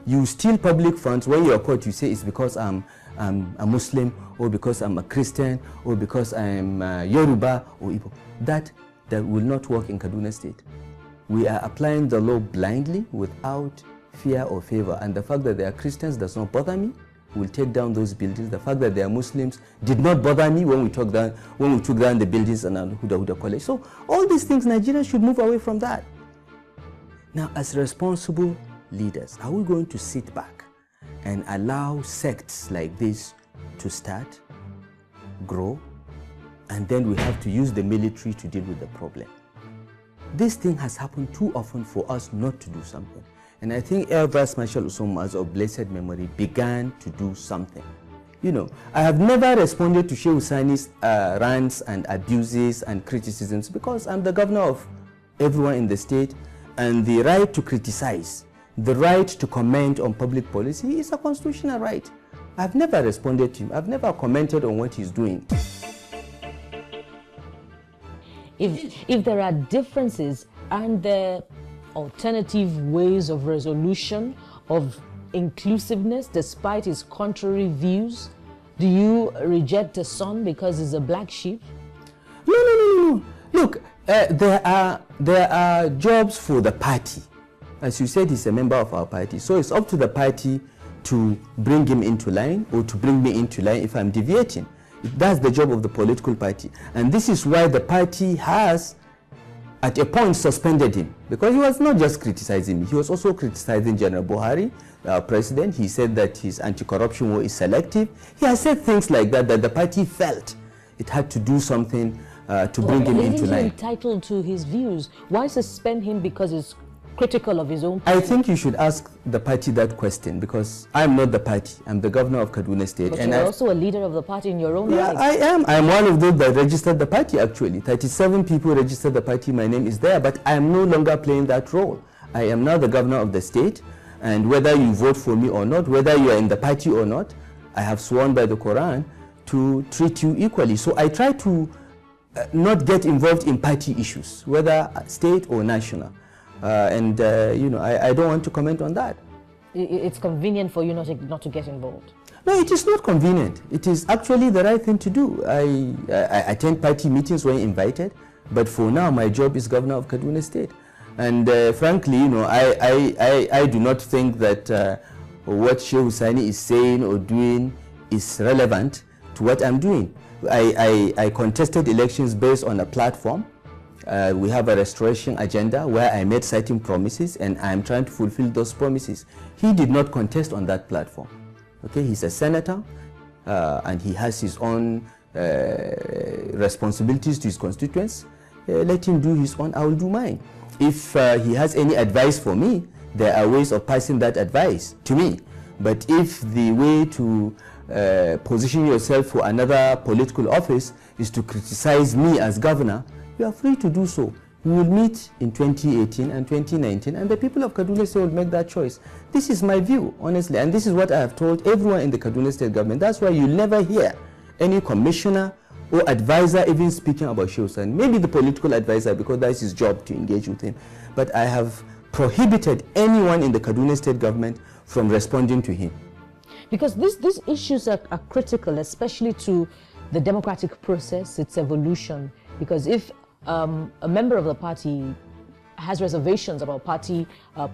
You steal public funds. When you're caught, you say it's because I'm a Muslim, or because I'm a Christian, or because I'm Yoruba or Igbo. That will not work in Kaduna State. We are applying the law blindly without fear or favor. And the fact that they are Christians does not bother me. We'll take down those buildings. The fact that they are Muslims did not bother me when we took down the buildings in Huda College. So all these things, Nigerians should move away from that. Now, as responsible leaders, are we going to sit back and allow sects like this to start, grow, and then we have to use the military to deal with the problem? This thing has happened too often for us not to do something. And I think Air Vice Marshal Usman of blessed memory began to do something. You know, I have never responded to Sheikh Hussaini's rants and abuses and criticisms because I'm the governor of everyone in the state, and the right to criticize, the right to comment on public policy is a constitutional right. I've never responded to him. I've never commented on what he's doing. If there are differences, and there alternative ways of resolution, of inclusiveness, despite his contrary views, do you reject a son because he's a black sheep? No. Look, there are jobs for the party. As you said, he's a member of our party. So it's up to the party to bring him into line or to bring me into line if I'm deviating. That's the job of the political party. And this is why the party has, at a point, suspended him, because he was not just criticizing me, he was also criticizing General Buhari, our president. He said that his anti-corruption war is selective. He has said things like that the party felt it had to do something to bring him into line. He's entitled to his views. Why suspend him because he's critical of his own party? I think you should ask the party that question, because I'm not the party. I'm the governor of Kaduna State. But you're also a leader of the party in your own right. I am. I'm one of those that registered the party, actually. 37 people registered the party. My name is there, but I am no longer playing that role. I am now the governor of the state, and whether you vote for me or not, whether you are in the party or not, I have sworn by the Quran to treat you equally. So I try to not get involved in party issues, whether state or national. You know, I don't want to comment on that. It's convenient for you not to get involved. No, it is not convenient. It is actually the right thing to do. I attend party meetings when invited, but for now, my job is governor of Kaduna State. And frankly, you know, I do not think that what Sheikh Hussaini is saying or doing is relevant to what I'm doing. I contested elections based on a platform. We have a restoration agenda where I made certain promises, and I am trying to fulfill those promises. He did not contest on that platform. Okay, he's a senator, and he has his own responsibilities to his constituents. Let him do his own, I will do mine. If he has any advice for me, there are ways of passing that advice to me. But if the way to position yourself for another political office is to criticize me as governor, you are free to do so. We will meet in 2018 and 2019, and the people of Kaduna State will make that choice. This is my view, honestly, and this is what I have told everyone in the Kaduna State government. That's why you'll never hear any commissioner or advisor even speaking about Sheikh Hussaini. Maybe the political advisor, because that's his job to engage with him. But I have prohibited anyone in the Kaduna State government from responding to him. Because these issues are critical, especially to the democratic process, its evolution. Because if a member of the party has reservations about party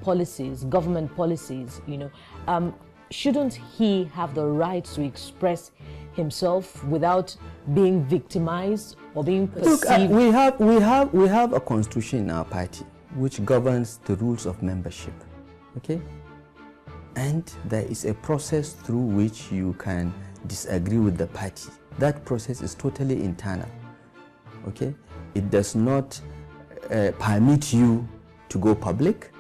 policies, government policies, you know, shouldn't he have the right to express himself without being victimized or being perceived? Look, we have a constitution in our party which governs the rules of membership, okay? And there is a process through which you can disagree with the party. That process is totally internal, okay? It does not permit you to go public.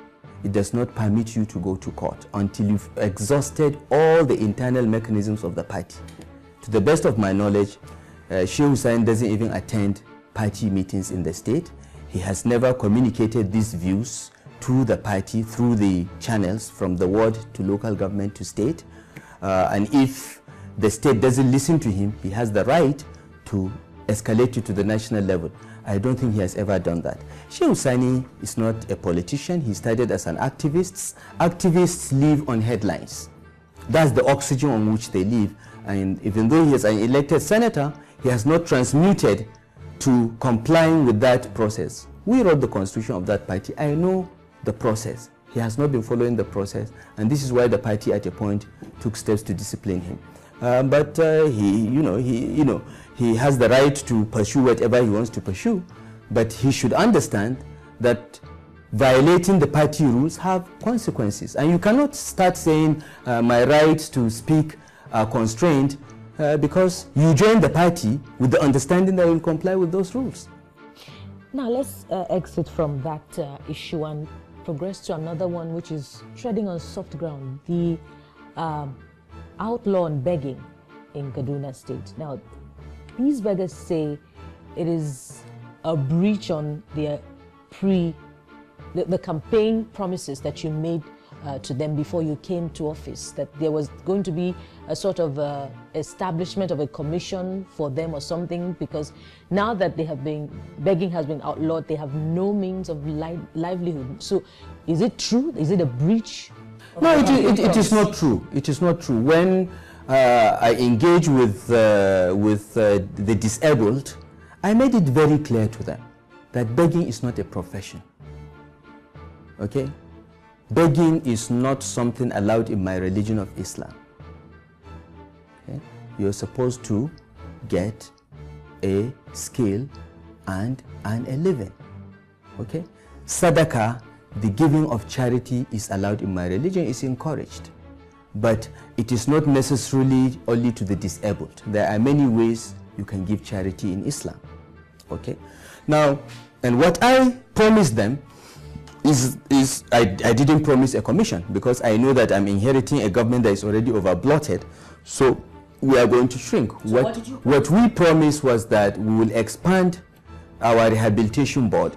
It does not permit you to go to court until you've exhausted all the internal mechanisms of the party. To the best of my knowledge, Sheikh Hussaini doesn't even attend party meetings in the state. He has never communicated these views to the party through the channels from the ward to local government to state. And if the state doesn't listen to him, he has the right to escalate it to the national level. I don't think he has ever done that. Shehu Sani is not a politician. He started as an activist. Activists live on headlines. That's the oxygen on which they live. And even though he is an elected senator, he has not transmuted to complying with that process. We wrote the constitution of that party. I know the process. He has not been following the process, and this is why the party at a point took steps to discipline him. But he has the right to pursue whatever he wants to pursue, but he should understand that violating the party rules have consequences, and you cannot start saying my rights to speak are constrained because you join the party with the understanding that you will comply with those rules. Now let's exit from that issue and progress to another one, which is treading on soft ground, the outlaw on begging in Kaduna State. Now, these beggars say it is a breach on the campaign promises that you made to them before you came to office, that there was going to be a sort of establishment of a commission for them or something, because now that begging has been outlawed, they have no means of livelihood. So is it true? Is it a breach? No, it is not true. It is not true. When I engage with the disabled, I made it very clear to them that begging is not a profession. Okay? Begging is not something allowed in my religion of Islam. Okay? You're supposed to get a skill and earn a living. Okay? Sadaqah, the giving of charity, is allowed in my religion, is encouraged. But it is not necessarily only to the disabled. There are many ways you can give charity in Islam. Okay? Now, and what I promised them is I didn't promise a commission, because I know that I'm inheriting a government that is already overbloated. So we are going to shrink. So what we promised was that we will expand our rehabilitation board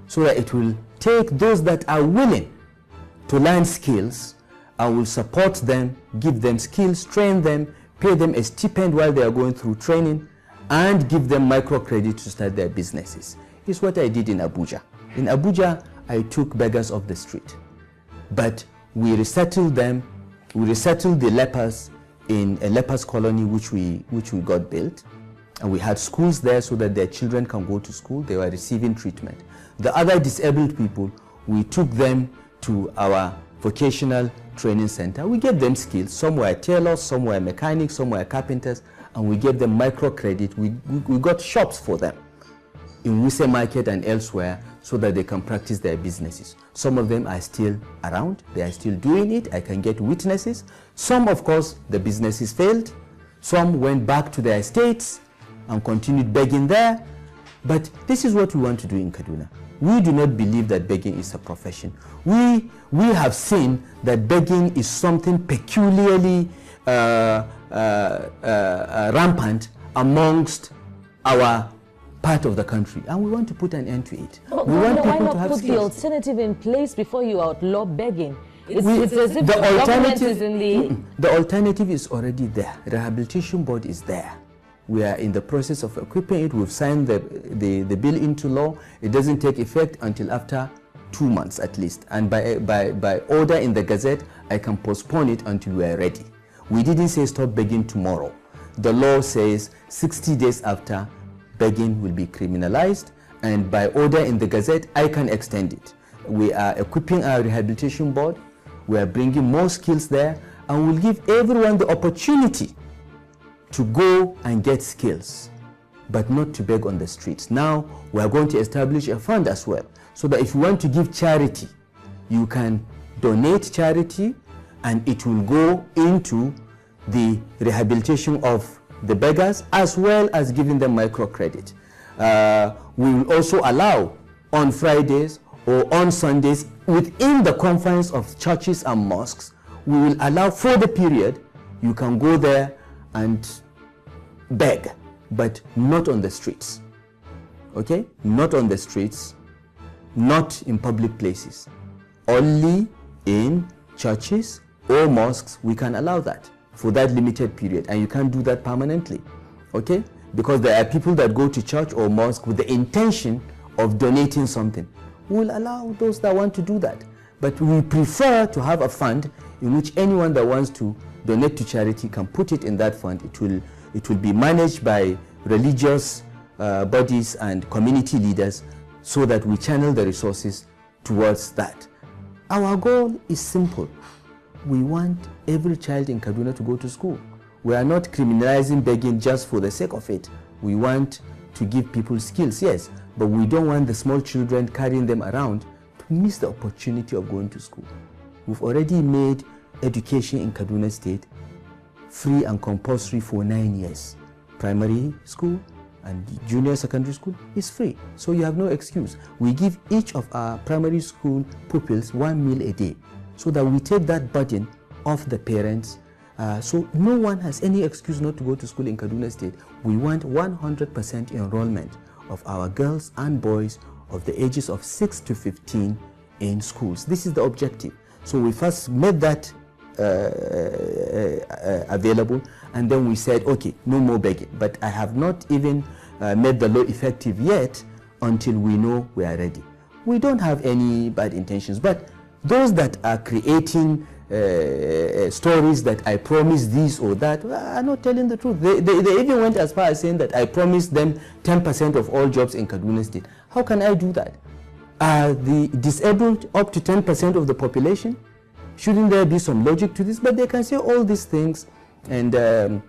so that it will take those that are willing to learn skills and will support them, give them skills, train them, pay them a stipend while they are going through training, and give them microcredit to start their businesses. It's what I did in Abuja. In Abuja, I took beggars off the street, but we resettled them. We resettled the lepers in a lepers colony which we got built, and we had schools there so that their children can go to school. They were receiving treatment. The other disabled people, we took them to our vocational training center. We gave them skills. Some were tailors, some were mechanics, some were carpenters, and we gave them microcredit. We got shops for them in Wuse Market and elsewhere so that they can practice their businesses. Some of them are still around. They are still doing it. I can get witnesses. Some, of course, the businesses failed. Some went back to their estates and continued begging there. But this is what we want to do in Kaduna. We do not believe that begging is a profession. We have seen that begging is something peculiarly rampant amongst our part of the country, and we want to put an end to it. But we want why people not to have put skills. the alternative in place before you outlaw begging? It's as if The government is in the alternative is already there. The rehabilitation board is there. We are in the process of equipping it. We've signed the bill into law. It doesn't take effect until after 2 months at least, and by order in the Gazette, I can postpone it until we are ready. We didn't say stop begging tomorrow. The law says 60 days after, begging will be criminalized, and by order in the Gazette, I can extend it. We are equipping our rehabilitation board. We are bringing more skills there, and we'll give everyone the opportunity to go and get skills, but not to beg on the streets. Now, we are going to establish a fund as well, so that if you want to give charity, you can donate charity, and it will go into the rehabilitation of the beggars, as well as giving them microcredit. We will also allow on Fridays or on Sundays, within the confines of churches and mosques, we will allow for the period you can go there and beg, but not on the streets. Okay? Not on the streets, not in public places. Only in churches or mosques we can allow that for that limited period, and you can't do that permanently. Okay? because there are people that go to church or mosque with the intention of donating something. We will allow those that want to do that. But we prefer to have a fund in which anyone that wants to donate to charity can put it in that fund. It will be managed by religious bodies and community leaders, so that we channel the resources towards that. Our goal is simple. We want every child in Kaduna to go to school. We are not criminalizing begging just for the sake of it. We want to give people skills, yes, but we don't want the small children carrying them around to miss the opportunity of going to school. We've already made education in Kaduna State free and compulsory for 9 years. Primary school and junior secondary school is free, so you have no excuse. We give each of our primary school pupils 1 meal a day, so that we take that burden off the parents. So no one has any excuse not to go to school in Kaduna State. We want 100% enrollment of our girls and boys of the ages of 6 to 15 in schools. This is the objective. So we first made that available, and then we said, okay, no more begging. But I have not even made the law effective yet until we know we are ready. We don't have any bad intentions, but those that are creating stories that I promised this or that are not telling the truth. They even went as far as saying that I promised them 10% of all jobs in Kaduna State. How can I do that? Are the disabled up to 10% of the population? Shouldn't there be some logic to this? But they can say all these things, and we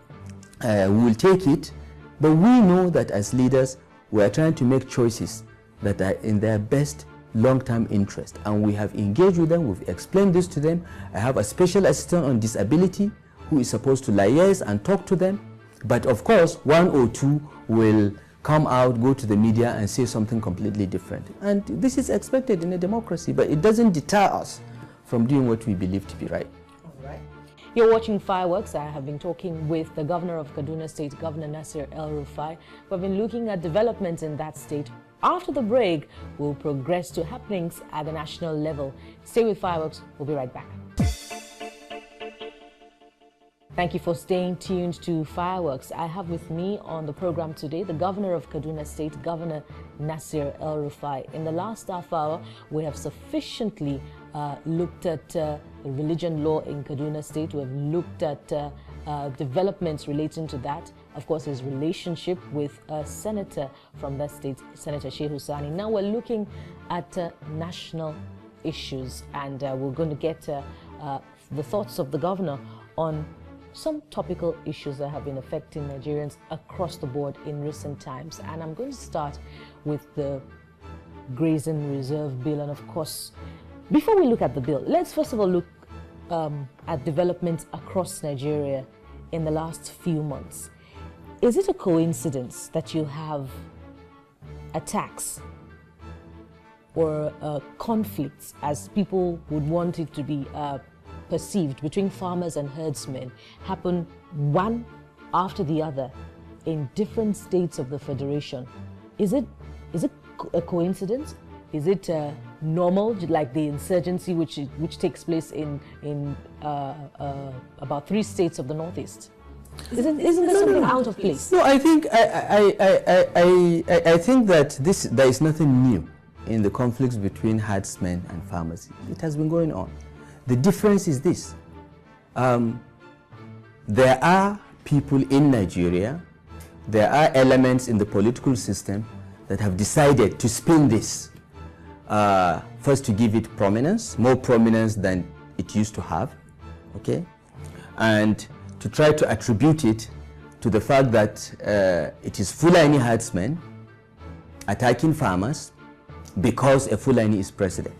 will take it. But we know that as leaders, we are trying to make choices that are in their best long-term interest. And we have engaged with them, we've explained this to them. I have a special assistant on disability who is supposed to liaise and talk to them. But of course, one or two will come out, go to the media and say something completely different. And this is expected in a democracy, but it doesn't deter us from doing what we believe to be right. All right. You're watching Fireworks. I have been talking with the governor of Kaduna State, Governor Nasiru elrui. We've been looking at developments in that state. After the break, we'll progress to happenings at the national level. Stay with Fireworks. We'll be right back. Thank you for staying tuned to Fireworks. I have with me on the program today the governor of Kaduna State, Governor Nasiru elrui. In the last half hour, we have sufficiently looked at religion law in Kaduna State. We have looked at developments relating to that. Of course, his relationship with a senator from that state, Senator Shehu Sani. Now we're looking at national issues, and we're going to get the thoughts of the governor on some topical issues that have been affecting Nigerians across the board in recent times. And I'm going to start with the Grazing Reserve Bill. And of course, before we look at the bill, let's first of all look at developments across Nigeria in the last few months. Is it a coincidence that you have attacks or conflicts, as people would want it to be perceived, between farmers and herdsmen happen one after the other in different states of the federation? Is it a coincidence? Is it normal, like the insurgency which takes place in about 3 states of the Northeast? Isn't there something out of place? No, I think I think that there is nothing new in the conflicts between herdsmen and farmers. It has been going on. The difference is this: there are people in Nigeria, there are elements in the political system that have decided to spin this. First, to give it prominence, more prominence than it used to have, okay, and to try to attribute it to the fact that it is Fulani herdsmen attacking farmers because a Fulani is president.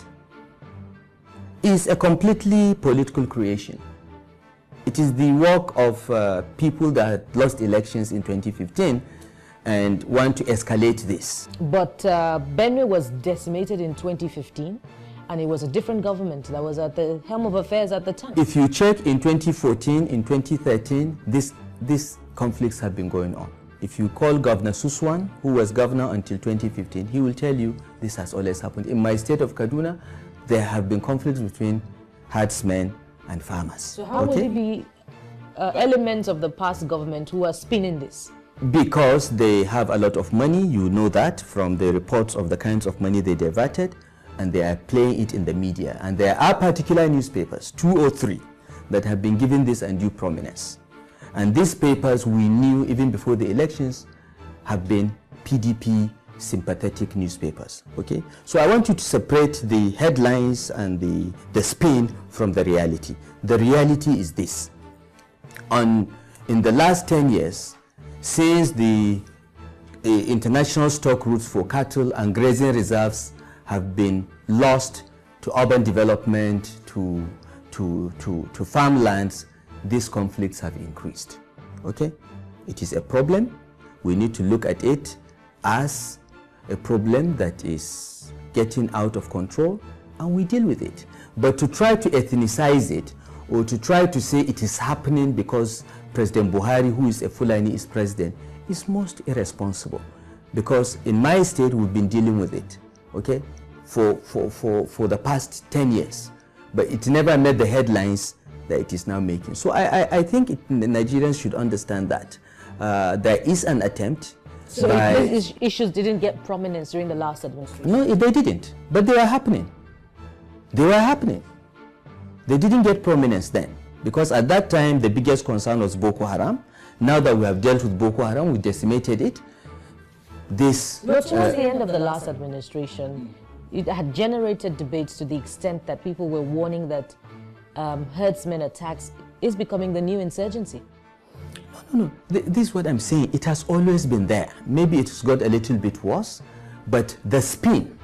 Is a completely political creation. It is the work of people that lost elections in 2015 and want to escalate this. But Benue was decimated in 2015, and it was a different government that was at the helm of affairs at the time. If you check in 2014, in 2013, these conflicts have been going on. If you call Governor Suswan, who was governor until 2015, he will tell you this has always happened. In my state of Kaduna, there have been conflicts between herdsmen and farmers. So how would it be elements of the past government who are spinning this? Because they have a lot of money, you know that from the reports of the kinds of money they diverted, and they are playing it in the media. And there are particular newspapers, 2 or 3, that have been given this undue prominence. And these papers, we knew even before the elections, have been PDP sympathetic newspapers. Okay, so I want you to separate the headlines and the spin from the reality. The reality is this: in the last 10 years, since the international stock routes for cattle and grazing reserves have been lost to urban development, to farmlands, these conflicts have increased. Okay, it is a problem. We need to look at it as a problem that is getting out of control, and we deal with it. But to try to ethnicize it, or to try to say it is happening because President Buhari, who is a Fulani, is president, is most irresponsible. Because in my state, we've been dealing with it, okay, for the past 10 years. But it never made the headlines that it is now making. So I think the Nigerians should understand that. There is an attempt. So these issues didn't get prominence during the last administration? No, they didn't. But they were happening. They were happening. They didn't get prominence then. Because at that time, the biggest concern was Boko Haram. Now that we have dealt with Boko Haram, we decimated it. But towards the end of the last administration, it had generated debates to the extent that people were warning that herdsmen attacks is becoming the new insurgency. No. This is what I'm saying. It has always been there. Maybe it's got a little bit worse, but the spin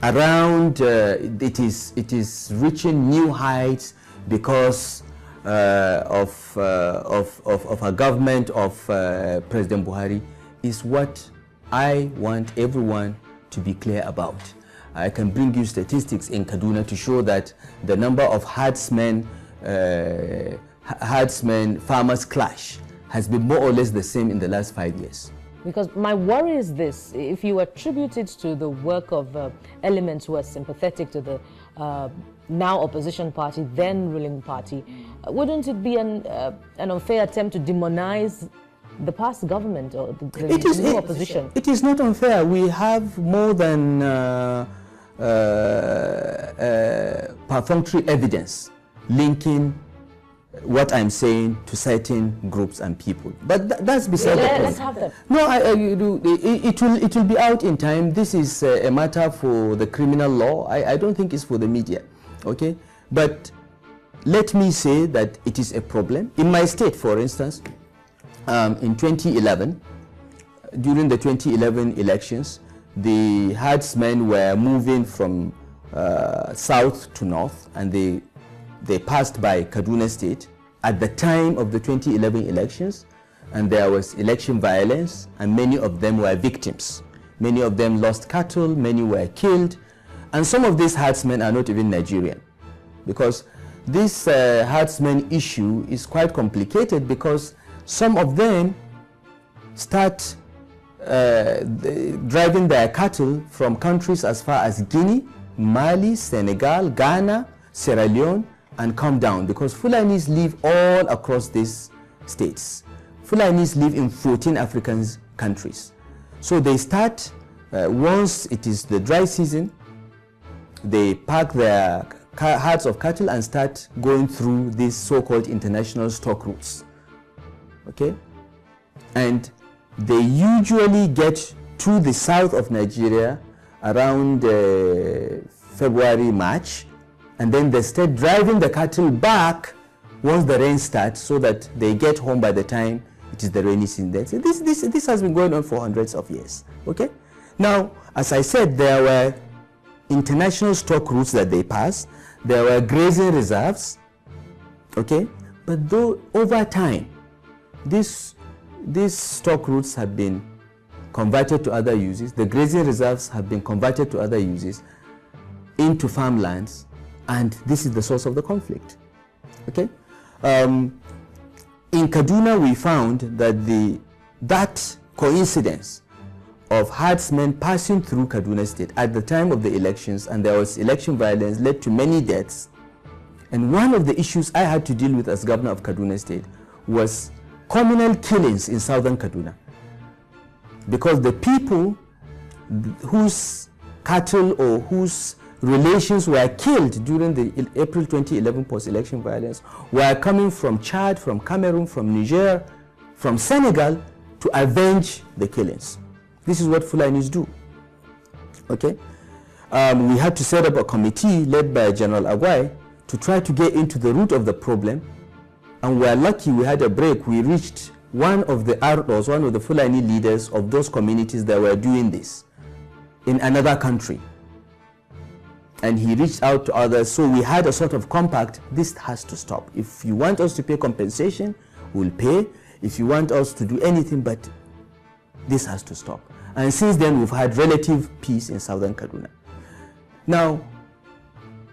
around it is reaching new heights because of a government of President Buhari is what I want everyone to be clear about. I can bring you statistics in Kaduna to show that the number of herdsmen farmers clash has been more or less the same in the last 5 years. Because my worry is this: if you attribute it to the work of elements who are sympathetic to the now opposition party, then ruling party, wouldn't it be an unfair attempt to demonize the past government or the new opposition? It is not unfair. We have more than perfunctory evidence linking what I'm saying to certain groups and people, but that's beside the point. Let's have them. No, it will be out in time. This is a matter for the criminal law. I don't think it's for the media, okay? But let me say that it is a problem. In my state, for instance, in 2011, during the 2011 elections, the herdsmen were moving from south to north, and they passed by Kaduna State at the time of the 2011 elections, and there was election violence, and many of them were victims. Many of them lost cattle, many were killed, and some of these herdsmen are not even Nigerian, because this herdsmen issue is quite complicated, because some of them start driving their cattle from countries as far as Guinea, Mali, Senegal, Ghana, Sierra Leone, and come down, because Fulanis live all across these states. Fulanis live in 14 African countries. So they start, once it is the dry season, they pack their herds of cattle and start going through these so-called international stock routes. Okay? And they usually get to the south of Nigeria around February, March, and then they start driving the cattle back once the rain starts, so that they get home by the time it is the rainy season. So this has been going on for hundreds of years. Okay? Now, as I said, there were international stock routes that they passed. There were grazing reserves. Okay? But though over time, these stock routes have been converted to other uses. The grazing reserves have been converted to other uses into farmlands. And this is the source of the conflict. Okay? In Kaduna, we found that that coincidence of herdsmen passing through Kaduna State at the time of the elections, and there was election violence, led to many deaths. And one of the issues I had to deal with as governor of Kaduna State was communal killings in southern Kaduna, because the people whose cattle or whose relations were killed during the April 2011 post-election violence were coming from Chad, from Cameroon, from Niger, from Senegal to avenge the killings. This is what Fulanis do. Okay? We had to set up a committee led by General Agwai to try to get into the root of the problem, and we are lucky we had a break. We reached one of the Ardos, one of the Fulani leaders of those communities that were doing this in another country. And he reached out to others, so we had a sort of compact. This has to stop. If you want us to pay compensation, we'll pay. If you want us to do anything, but this has to stop. And since then, we've had relative peace in southern Kaduna. Now,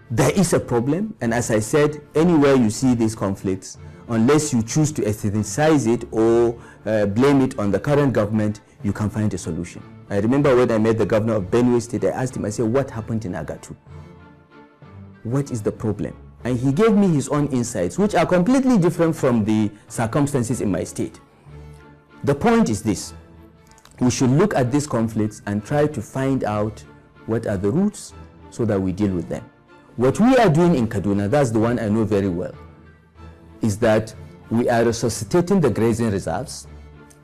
there is a problem, and as I said, anywhere you see these conflicts, unless you choose to ethnicise it or blame it on the current government, you can find a solution. I remember when I met the governor of Benue State, I asked him, I said, what happened in Agatu? What is the problem? And he gave me his own insights, which are completely different from the circumstances in my state. The point is this: we should look at these conflicts and try to find out what are the roots so that we deal with them. What we are doing in Kaduna, that's the one I know very well, is that we are resuscitating the grazing reserves.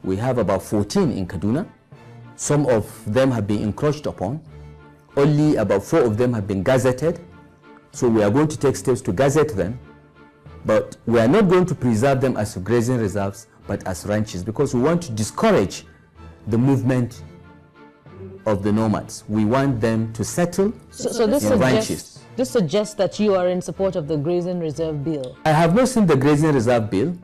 We have about 14 in Kaduna. Some of them have been encroached upon. Only about 4 of them have been gazetted. So we are going to take steps to gazette them. But we are not going to preserve them as grazing reserves, but as ranches, because we want to discourage the movement of the nomads. We want them to settle in ranches. This suggests that you are in support of the Grazing Reserve Bill. I have not seen the Grazing Reserve Bill.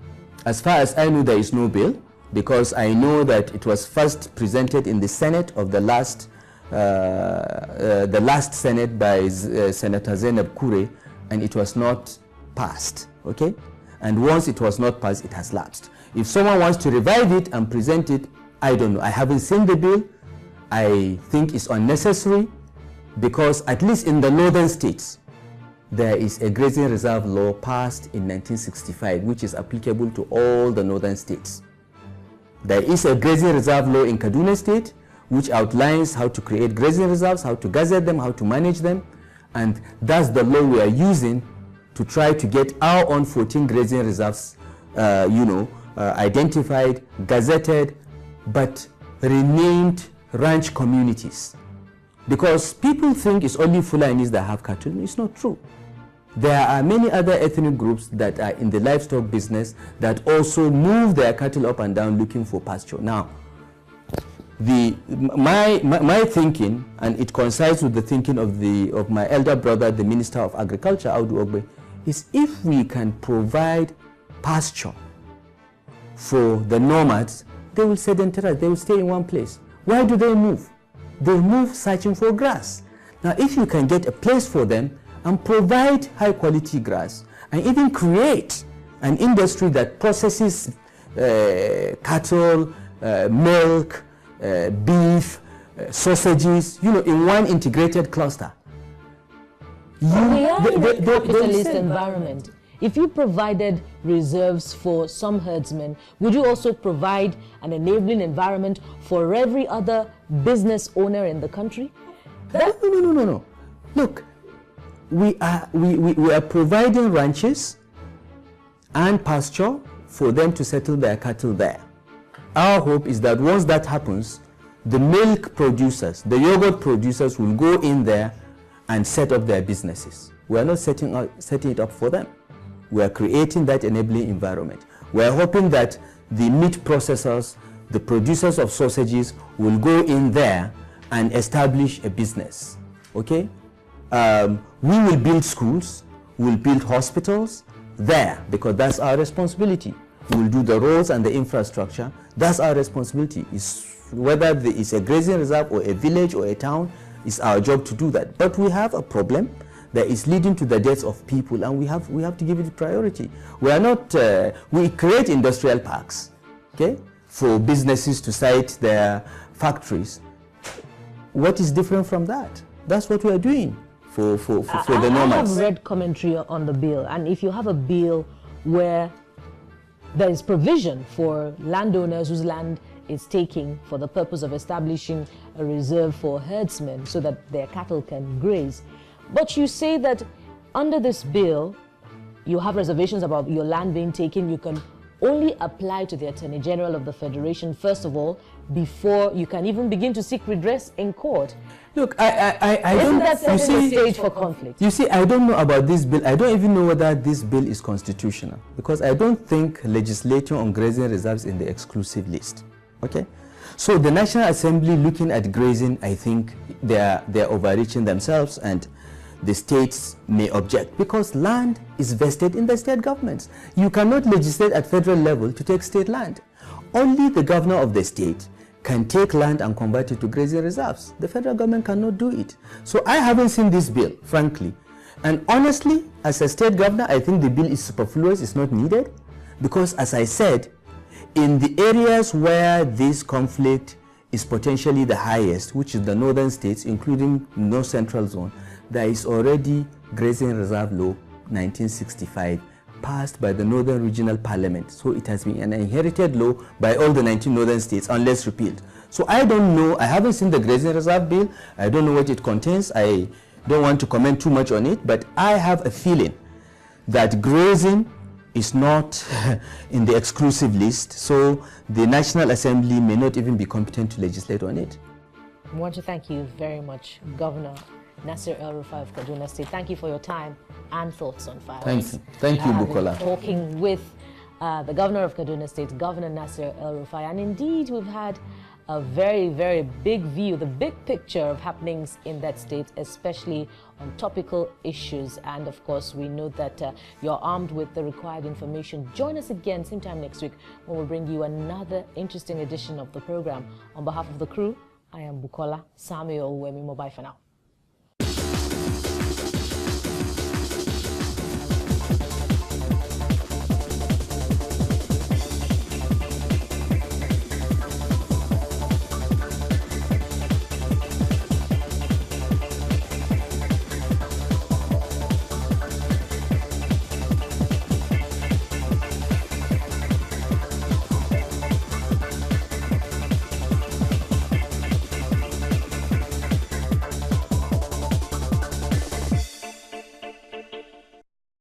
As far as I know, there is no bill, because I know that it was first presented in the Senate of the last Senate by Senator Zainab Kure, and it was not passed. Okay? And once it was not passed, it has lapsed. If someone wants to revive it and present it, I don't know. I haven't seen the bill. I think it's unnecessary, because at least in the northern states, there is a grazing reserve law passed in 1965, which is applicable to all the northern states. There is a grazing reserve law in Kaduna State, which outlines how to create grazing reserves, how to gazette them, how to manage them, and that's the law we are using to try to get our own 14 grazing reserves, identified, gazetted, but renamed ranch communities. Because people think it's only Fulanis that have cattle. It's not true. There are many other ethnic groups that are in the livestock business that also move their cattle up and down looking for pasture. Now, my thinking, and it coincides with the thinking of my elder brother, the Minister of Agriculture, Audu Ogbe, is if we can provide pasture for the nomads, they will sedentarize, they will stay in one place. Why do they move? They move searching for grass. Now, if you can get a place for them and provide high quality grass, and even create an industry that processes cattle, milk, beef, sausages, in one integrated cluster. We are in a capitalist environment. If you provided reserves for some herdsmen, would you also provide an enabling environment for every other business owner in the country? No. Look, we are providing ranches and pasture for them to settle their cattle there. Our hope is that once that happens, the milk producers, the yogurt producers will go in there and set up their businesses. We are not setting it up for them. We are creating that enabling environment. We are hoping that the meat processors, the producers of sausages will go in there and establish a business. Okay? We will build schools, we'll build hospitals there, because that's our responsibility. We will do the roads and the infrastructure. That's our responsibility. Whether it's a grazing reserve or a village or a town, it's our job to do that. But we have a problem that is leading to the deaths of people, and we have to give it priority. We are not, we create industrial parks, okay, for businesses to site their factories. What is different from that? That's what we are doing for the nomads. I have read commentary on the bill, and if you have a bill where there is provision for landowners whose land is taking for the purpose of establishing a reserve for herdsmen so that their cattle can graze. But you say that under this bill, you have reservations about your land being taken. You can only apply to the Attorney General of the Federation, first of all, before you can even begin to seek redress in court. Look, I Isn't don't... that setting the stage for conflict? You see, I don't know about this bill. I don't even know whether this bill is constitutional, because I don't think legislating on grazing reserves in the exclusive list. Okay? So the National Assembly looking at grazing, I think they're overreaching themselves, and the states may object because land is vested in the state governments. You cannot legislate at federal level to take state land. Only the governor of the state can take land and convert it to grazing reserves. The federal government cannot do it. So I haven't seen this bill, frankly. And honestly, as a state governor, I think the bill is superfluous, it's not needed, because as I said, in the areas where this conflict is potentially the highest, which is the northern states, including North Central Zone, there is already Grazing Reserve Law 1965 passed by the Northern Regional Parliament. So it has been an inherited law by all the 19 northern states unless repealed. So I don't know, I haven't seen the Grazing Reserve Bill, I don't know what it contains, I don't want to comment too much on it, but I have a feeling that grazing is not in the exclusive list, so the National Assembly may not even be competent to legislate on it. I want to thank you very much, Governor Nasiru elrui of Kaduna State. Thank you for your time and thoughts on firearms. Thank you, Bukola. Talking with the Governor of Kaduna State, Governor Nasiru elrui, and indeed we've had a very, very big view, the big picture of happenings in that state, especially on topical issues. And of course, we know that you're armed with the required information. Join us again same time next week when we'll bring you another interesting edition of the program. On behalf of the crew, I am Bukola Samuel Wemi. Bye for now.